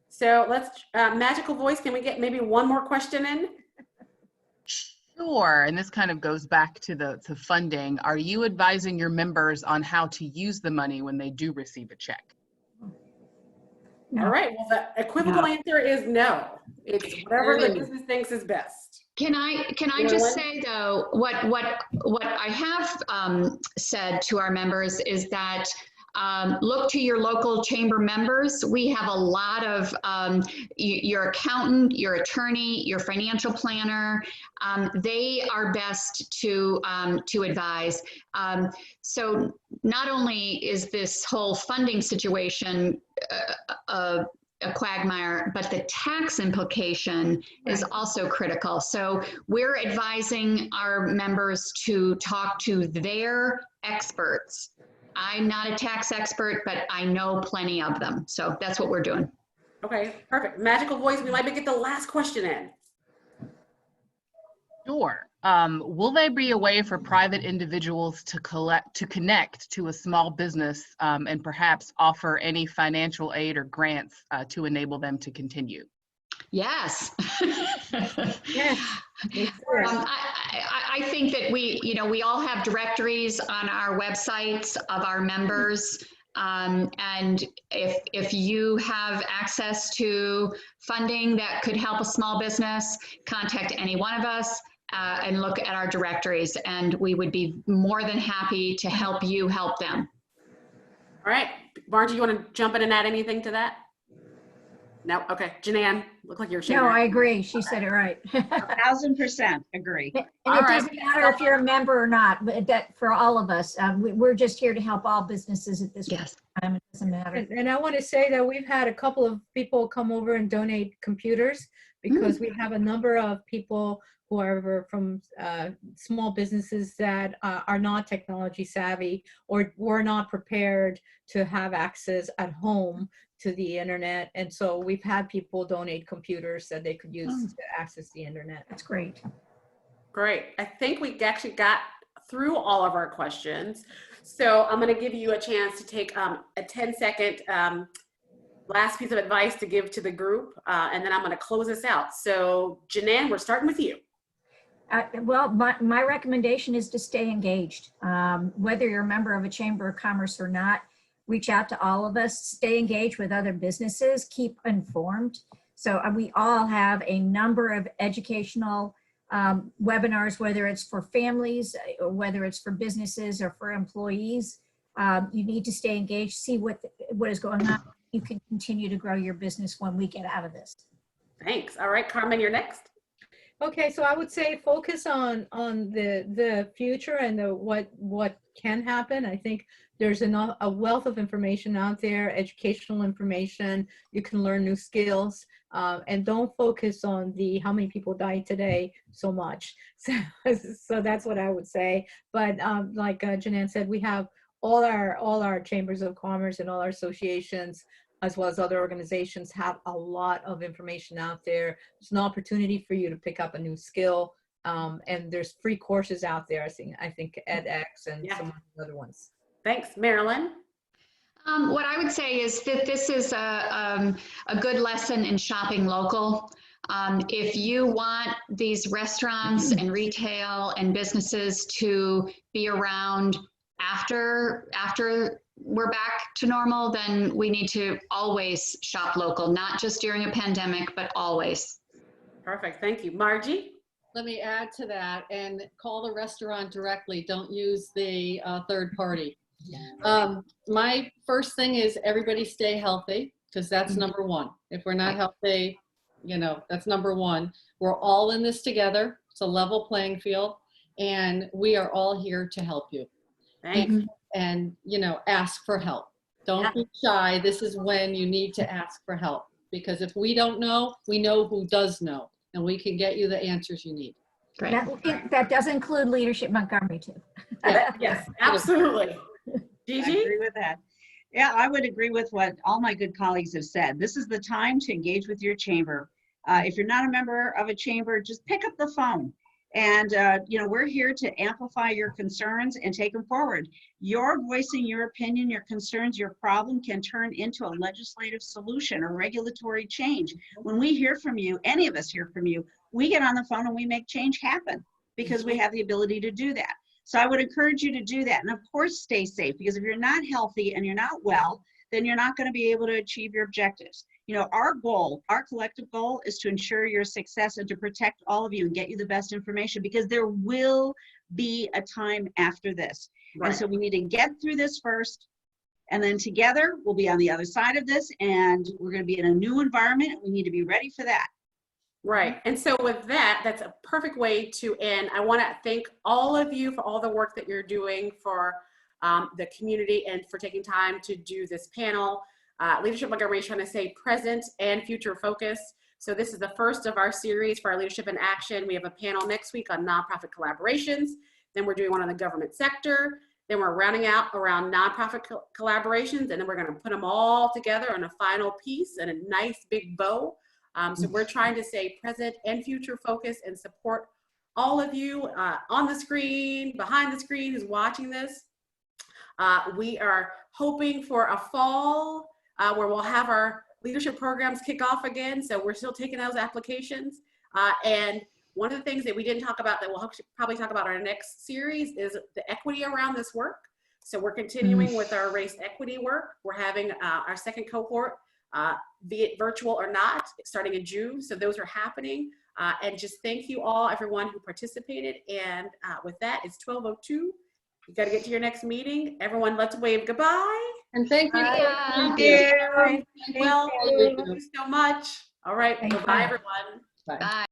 So let's, Magical Voice, can we get maybe one more question in? Sure, and this kind of goes back to funding. Are you advising your members on how to use the money when they do receive a check? No. All right, well, the equivocal answer is no. It's whatever the business thinks is best. Can I just say though, what I have said to our members is that look to your local chamber members. We have a lot of your accountant, your attorney, your financial planner. They are best to advise. So not only is this whole funding situation a quagmire, but the tax implication is also critical. So we're advising our members to talk to their experts. I'm not a tax expert, but I know plenty of them. So that's what we're doing. Okay, perfect. Magical Voice, we might get the last question in. Sure. Will there be a way for private individuals to connect to a small business and perhaps offer any financial aid or grants to enable them to continue? Yes. Yes. I think that we all have directories on our websites of our members. And if you have access to funding that could help a small business, contact any one of us and look at our directories, and we would be more than happy to help you help them. All right, Margie, you want to jump in and add anything to that? No, okay. Janann, look like you're shaking. No, I agree. She said it right. 1000% agree. And it doesn't matter if you're a member or not, but that for all of us, we're just here to help all businesses at this time. It doesn't matter. And I want to say that we've had a couple of people come over and donate computers, because we have a number of people who are from small businesses that are not technology savvy or were not prepared to have access at home to the internet. And so we've had people donate computers that they could use to access the internet. That's great. Great. I think we actually got through all of our questions. So I'm going to give you a chance to take a 10-second last piece of advice to give to the group, and then I'm going to close this out. So Janann, we're starting with you. Well, my recommendation is to stay engaged. Whether you're a member of a Chamber of Commerce or not, reach out to all of us, stay engaged with other businesses, keep informed. So we all have a number of educational webinars, whether it's for families, or whether it's for businesses or for employees. You need to stay engaged, see what is going on. You can continue to grow your business when we get out of this. Thanks. All right, Carmen, you're next. Okay, so I would say focus on the future and what can happen. I think there's a wealth of information out there, educational information. You can learn new skills, and don't focus on how many people died today so much. So that's what I would say. But like Janann said, we have all our chambers of commerce and all our associations, as well as other organizations, have a lot of information out there. It's an opportunity for you to pick up a new skill, and there's free courses out there. I think edX and some other ones. Thanks, Marilyn. What I would say is that this is a good lesson in shopping local. If you want these restaurants and retail and businesses to be around after we're back to normal, then we need to always shop local, not just during a pandemic, but always. Perfect. Thank you. Margie? Let me add to that and call the restaurant directly. Don't use the third party. My first thing is everybody stay healthy, because that's number one. If we're not healthy, you know, that's number one. We're all in this together. It's a level playing field, and we are all here to help you. Thanks. And you know, ask for help. Don't be shy. This is when you need to ask for help, because if we don't know, we know who does know, and we can get you the answers you need. Great. That does include Leadership Montgomery too. Yes, absolutely. I Gigi? agree with that. Yeah, I would agree with what all my good colleagues have said. This is the time to engage with your chamber. If you're not a member of a chamber, just pick up the phone. And, you know, we're here to amplify your concerns and take them forward. Your voicing your opinion, your concerns, your problem can turn into a legislative solution or regulatory change. When we hear from you, any of us hear from you, we get on the phone and we make change happen because we have the ability to do that. So I would encourage you to do that. And of course, stay safe, because if you're not healthy and you're not well, then you're not going to be able to achieve your objectives. You know, our goal, our collective goal, is to ensure your success and to protect all of you and get you the best information, because there will be a time after this. Right. And so we need to get through this first, and then together we'll be on the other side of this, and we're going to be in a new environment. We need to be ready for that. Right. And so with that, that's a perfect way to end. I want to thank all of you for all the work that you're doing for the community and for taking time to do this panel. Leadership Montgomery is trying to stay present and future focused. So this is the first of our series for our Leadership in Action. We have a panel next week on nonprofit collaborations. Then we're doing one on the government sector. Then we're rounding out around nonprofit collaborations. And then we're going to put them all together on a final piece and a nice big bow. So we're trying to stay present and future focused and support all of you on the screen, behind the screen who's watching this. We are hoping for a fall where we'll have our leadership programs kick off again. So we're still taking those applications. And one of the things that we didn't talk about that we'll probably talk about in our next series is the equity around this work. So we're continuing with our race equity work. We're having our second cohort, be it virtual or not, starting in June. So those are happening. And just thank you all, everyone who participated. And with that, it's 12:02. You got to get to your next meeting. Everyone, let's wave goodbye. And thank you. Thank you. Well, thank you so much. All right. Bye, everyone. Bye. Bye.